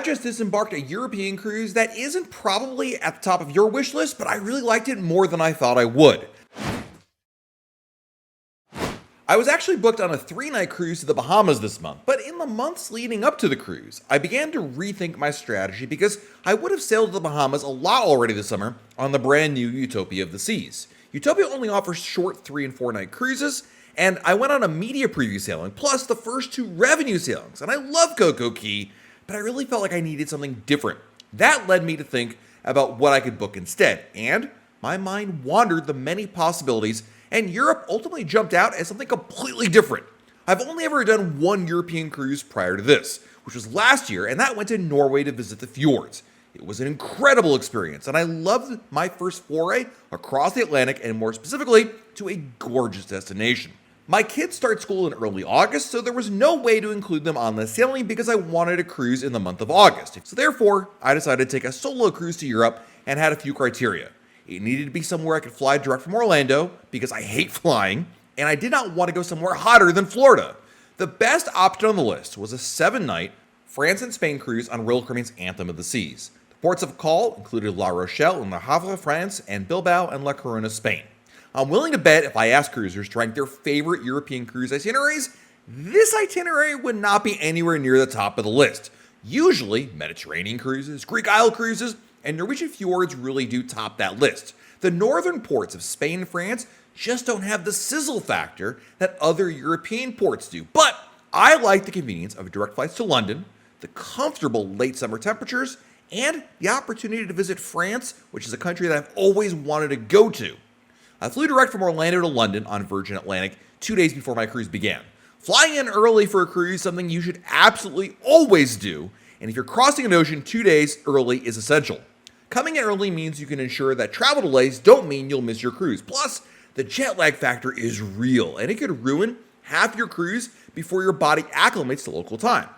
I've just disembarked a European cruise that isn't probably at the top of your wish list, but I really liked it more than I thought I would. I was actually booked on a 3-night cruise to the Bahamas this month, but in the months leading up to the cruise, I began to rethink my strategy because I would have sailed to the Bahamas a lot already this summer on the brand new Utopia of the Seas. Utopia only offers short 3 and 4 night cruises, and I went on a media preview sailing, plus the first 2 revenue sailings, and I love Coco Key, but I really felt like I needed something different. That led me to think about what I could book instead, and my mind wandered the many possibilities, and Europe ultimately jumped out as something completely different. I've only ever done one European cruise prior to this, which was last year, and that went to Norway to visit the fjords. It was an incredible experience, and I loved my first foray across the Atlantic, and more specifically, to a gorgeous destination. My kids start school in early August, so there was no way to include them on the sailing because I wanted a cruise in the month of August. So therefore, I decided to take a solo cruise to Europe and had a few criteria. It needed to be somewhere I could fly direct from Orlando because I hate flying, and I did not want to go somewhere hotter than Florida. The best option on the list was a 7-night France and Spain cruise on Royal Caribbean's Anthem of the Seas. The ports of call included La Rochelle in Le Havre, France, and Bilbao and La Coruna, Spain. I'm willing to bet if I asked cruisers to rank their favorite European cruise itineraries, this itinerary would not be anywhere near the top of the list. Usually, Mediterranean cruises, Greek Isle cruises, and Norwegian fjords really do top that list. The northern ports of Spain and France just don't have the sizzle factor that other European ports do. But I like the convenience of direct flights to London, the comfortable late summer temperatures, and the opportunity to visit France, which is a country that I've always wanted to go to. I flew direct from Orlando to London on Virgin Atlantic 2 days before my cruise began. Flying in early for a cruise is something you should absolutely always do, and if you're crossing an ocean 2 days early is essential. Coming in early means you can ensure that travel delays don't mean you'll miss your cruise. Plus, the jet lag factor is real, and it could ruin half your cruise before your body acclimates to local time.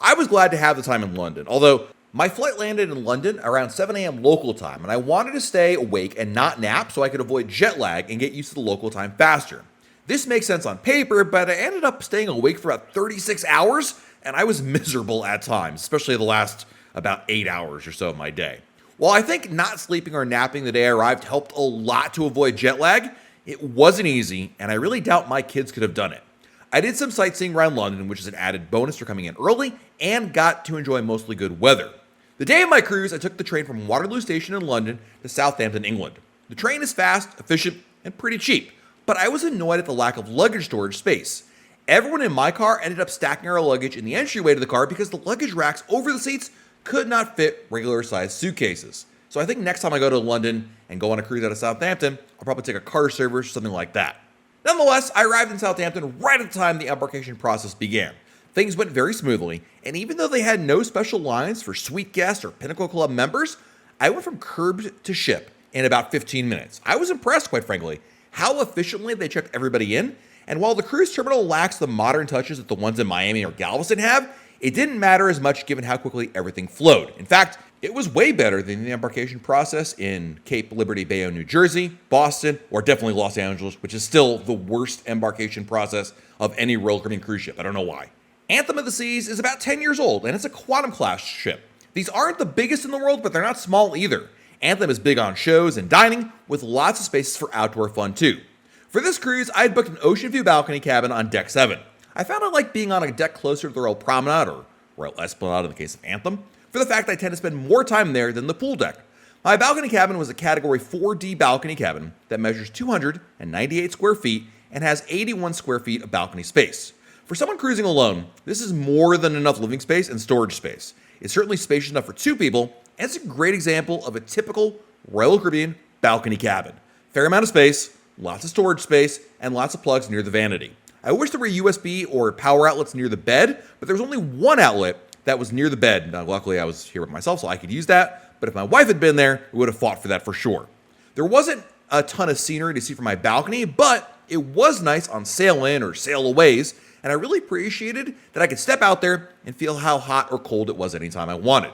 I was glad to have the time in London, although my flight landed in London around 7 a.m. local time, and I wanted to stay awake and not nap so I could avoid jet lag and get used to the local time faster. This makes sense on paper, but I ended up staying awake for about 36 hours, and I was miserable at times, especially the last about 8 hours or so of my day. While I think not sleeping or napping the day I arrived helped a lot to avoid jet lag, it wasn't easy, and I really doubt my kids could have done it. I did some sightseeing around London, which is an added bonus for coming in early, and got to enjoy mostly good weather. The day of my cruise, I took the train from Waterloo Station in London to Southampton, England. The train is fast, efficient, and pretty cheap, but I was annoyed at the lack of luggage storage space. Everyone in my car ended up stacking our luggage in the entryway to the car because the luggage racks over the seats could not fit regular-sized suitcases. So I think next time I go to London and go on a cruise out of Southampton, I'll probably take a car service or something like that. Nonetheless, I arrived in Southampton right at the time the embarkation process began. Things went very smoothly, and even though they had no special lines for suite guests or Pinnacle Club members, I went from curb to ship in about 15 minutes. I was impressed, quite frankly, how efficiently they checked everybody in, and while the cruise terminal lacks the modern touches that the ones in Miami or Galveston have, it didn't matter as much given how quickly everything flowed. In fact, it was way better than the embarkation process in Cape Liberty Bayonne, New Jersey, Boston, or definitely Los Angeles, which is still the worst embarkation process of any Royal Caribbean cruise ship. I don't know why. Anthem of the Seas is about 10 years old, and it's a Quantum-class ship. These aren't the biggest in the world, but they're not small either. Anthem is big on shows and dining, with lots of spaces for outdoor fun too. For this cruise, I had booked an ocean view balcony cabin on Deck 7. I found I liked being on a deck closer to the Royal Promenade, or Royal Esplanade in the case of Anthem, for the fact that I tend to spend more time there than the pool deck. My balcony cabin was a Category 4D balcony cabin that measures 298 square feet and has 81 square feet of balcony space. For someone cruising alone, this is more than enough living space and storage space. It's certainly spacious enough for 2 people, and it's a great example of a typical Royal Caribbean balcony cabin. Fair amount of space, lots of storage space, and lots of plugs near the vanity. I wish there were USB or power outlets near the bed, but there was only one outlet that was near the bed. Now, luckily, I was here with myself, so I could use that, but if my wife had been there, we would have fought for that for sure. There wasn't a ton of scenery to see from my balcony, but it was nice on sail-in or sail-aways, and I really appreciated that I could step out there and feel how hot or cold it was anytime I wanted.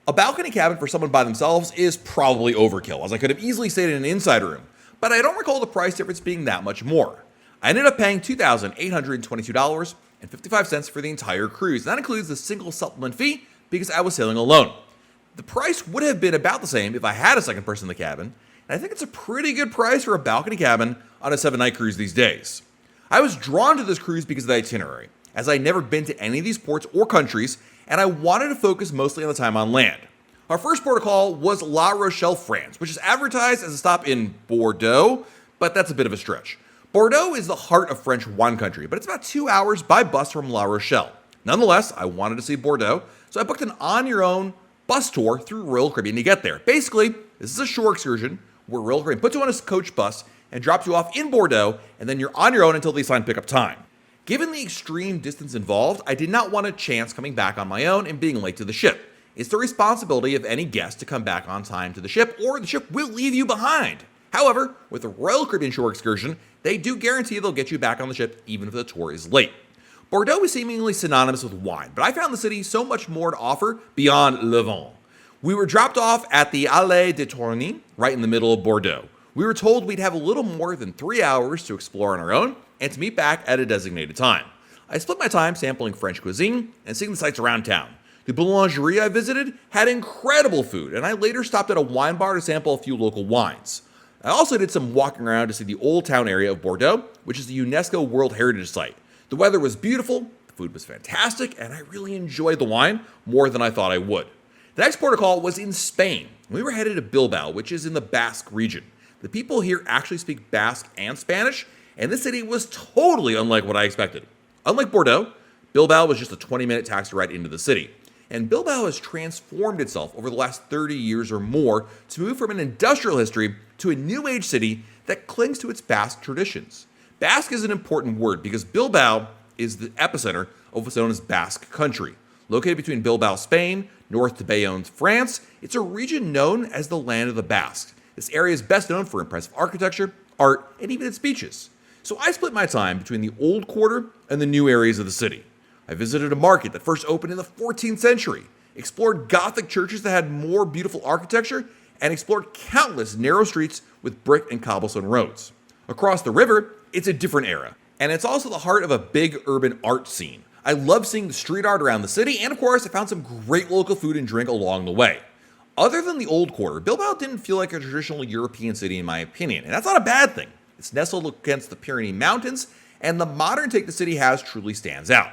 A balcony cabin for someone by themselves is probably overkill, as I could have easily stayed in an inside room, but I don't recall the price difference being that much more. I ended up paying $2,822.55 for the entire cruise. That includes the single supplement fee because I was sailing alone. The price would have been about the same if I had a second person in the cabin, and I think it's a pretty good price for a balcony cabin on a 7-night cruise these days. I was drawn to this cruise because of the itinerary, as I'd never been to any of these ports or countries, and I wanted to focus mostly on the time on land. Our first port of call was La Rochelle, France, which is advertised as a stop in Bordeaux, but that's a bit of a stretch. Bordeaux is the heart of French wine country, but it's about 2 hours by bus from La Rochelle. Nonetheless, I wanted to see Bordeaux, so I booked an on-your-own bus tour through Royal Caribbean to get there. Basically, this is a shore excursion where Royal Caribbean puts you on a coach bus and drops you off in Bordeaux, and then you're on your own until they assign pickup time. Given the extreme distance involved, I did not want a chance coming back on my own and being late to the ship. It's the responsibility of any guest to come back on time to the ship, or the ship will leave you behind. However, with the Royal Caribbean shore excursion, they do guarantee they'll get you back on the ship even if the tour is late. Bordeaux is seemingly synonymous with wine, but I found the city so much more to offer beyond le vin. We were dropped off at the Allée de Tourny, right in the middle of Bordeaux. We were told we'd have a little more than 3 hours to explore on our own and to meet back at a designated time. I split my time sampling French cuisine and seeing the sights around town. The boulangerie I visited had incredible food, and I later stopped at a wine bar to sample a few local wines. I also did some walking around to see the Old Town area of Bordeaux, which is the UNESCO World Heritage Site. The weather was beautiful, the food was fantastic, and I really enjoyed the wine more than I thought I would. The next port of call was in Spain. We were headed to Bilbao, which is in the Basque region. The people here actually speak Basque and Spanish, and this city was totally unlike what I expected. Unlike Bordeaux, Bilbao was just a 20-minute taxi ride into the city. And Bilbao has transformed itself over the last 30 years or more to move from an industrial history to a new age city that clings to its Basque traditions. Basque is an important word because Bilbao is the epicenter of what's known as Basque country. Located between Bilbao, Spain, north to Bayonne, France, it's a region known as the land of the Basques. This area is best known for impressive architecture, art, and even its beaches. So I split my time between the old quarter and the new areas of the city. I visited a market that first opened in the 14th century, explored Gothic churches that had more beautiful architecture, and explored countless narrow streets with brick and cobblestone roads. Across the river, it's a different era, and it's also the heart of a big urban art scene. I love seeing the street art around the city, and of course, I found some great local food and drink along the way. Other than the old quarter, Bilbao didn't feel like a traditional European city in my opinion, and that's not a bad thing. It's nestled against the Pyrenees Mountains, and the modern take the city has truly stands out.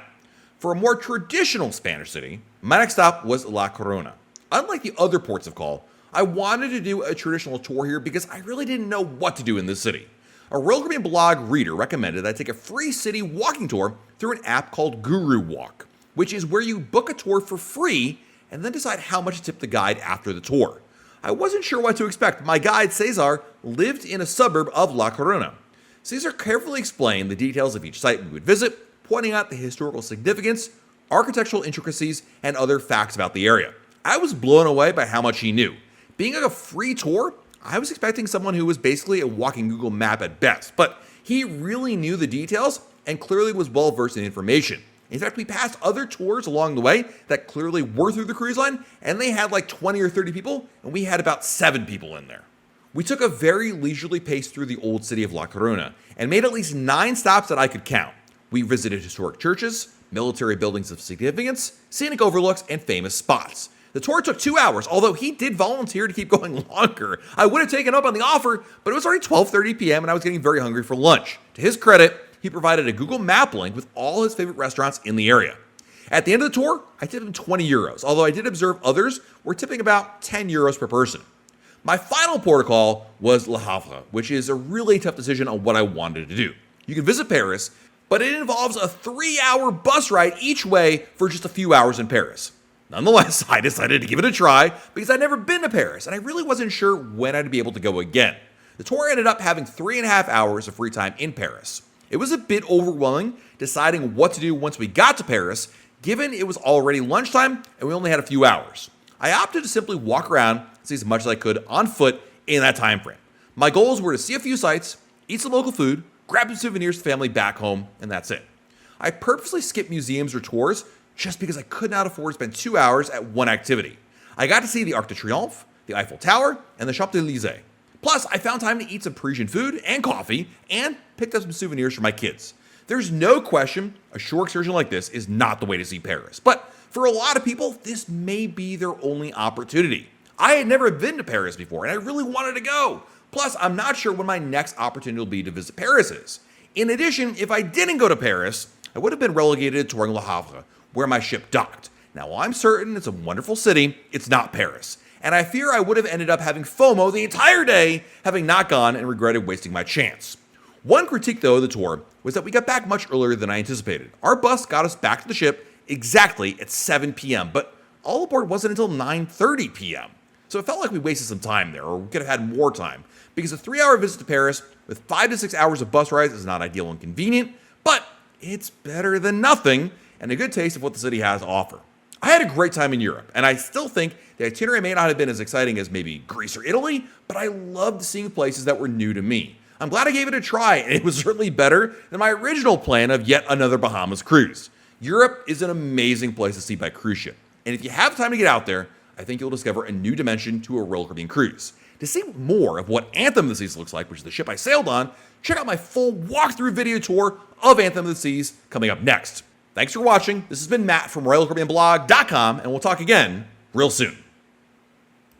For a more traditional Spanish city, my next stop was La Corona. Unlike the other ports of call, I wanted to do a traditional tour here because I really didn't know what to do in this city. A Royal Caribbean blog reader recommended that I take a free city walking tour through an app called Guru Walk, which is where you book a tour for free and then decide how much to tip the guide after the tour. I wasn't sure what to expect. My guide, Cesar, lived in a suburb of La Corona. Cesar carefully explained the details of each site we would visit, pointing out the historical significance, architectural intricacies, and other facts about the area. I was blown away by how much he knew. Being like a free tour, I was expecting someone who was basically a walking Google map at best, but he really knew the details and clearly was well versed in information. In fact, we passed other tours along the way that clearly were through the cruise line, and they had like 20 or 30 people, and we had about 7 people in there. We took a very leisurely pace through the old city of La Corona and made at least 9 stops that I could count. We visited historic churches, military buildings of significance, scenic overlooks, and famous spots. The tour took 2 hours, although he did volunteer to keep going longer. I would have taken up on the offer, but it was already 12:30 p.m. and I was getting very hungry for lunch. To his credit, he provided a Google Map link with all his favorite restaurants in the area. At the end of the tour, I tipped him 20 euros, although I did observe others were tipping about 10 euros per person. My final port of call was Le Havre, which is a really tough decision on what I wanted to do. You can visit Paris, but it involves a 3-hour bus ride each way for just a few hours in Paris. Nonetheless, I decided to give it a try because I'd never been to Paris and I really wasn't sure when I'd be able to go again. The tour ended up having 3.5 hours of free time in Paris. It was a bit overwhelming deciding what to do once we got to Paris, given it was already lunchtime and we only had a few hours. I opted to simply walk around, see as much as I could on foot in that time frame. My goals were to see a few sites, eat some local food, grab some souvenirs for family back home, and that's it. I purposely skipped museums or tours just because I could not afford to spend 2 hours at one activity. I got to see the Arc de Triomphe, the Eiffel Tower, and the Champs-Élysées. Plus, I found time to eat some Parisian food and coffee and picked up some souvenirs for my kids. There's no question a shore excursion like this is not the way to see Paris, but For a lot of people, this may be their only opportunity. I had never been to Paris before, and I really wanted to go. Plus, I'm not sure when my next opportunity will be to visit Paris is. In addition, if I didn't go to Paris, I would have been relegated to touring Le Havre, where my ship docked. Now, while I'm certain it's a wonderful city, it's not Paris. And I fear I would have ended up having FOMO the entire day, having not gone and regretted wasting my chance. One critique, though, of the tour was that we got back much earlier than I anticipated. Our bus got us back to the ship exactly at 7 p.m., but all aboard wasn't until 9:30 p.m. So it felt like we wasted some time there, or we could have had more time, because a 3-hour visit to Paris with 5 to 6 hours of bus rides is not ideal and convenient, but it's better than nothing and a good taste of what the city has to offer. I had a great time in Europe, and I still think the itinerary may not have been as exciting as maybe Greece or Italy, but I loved seeing places that were new to me. I'm glad I gave it a try, and it was certainly better than my original plan of yet another Bahamas cruise. Europe is an amazing place to see by cruise ship, and if you have time to get out there, I think you'll discover a new dimension to a Royal Caribbean cruise. To see more of what Anthem of the Seas looks like, which is the ship I sailed on, check out my full walkthrough video tour of Anthem of the Seas coming up next. Thanks for watching. This has been Matt from RoyalCaribbeanBlog.com, and we'll talk again real soon.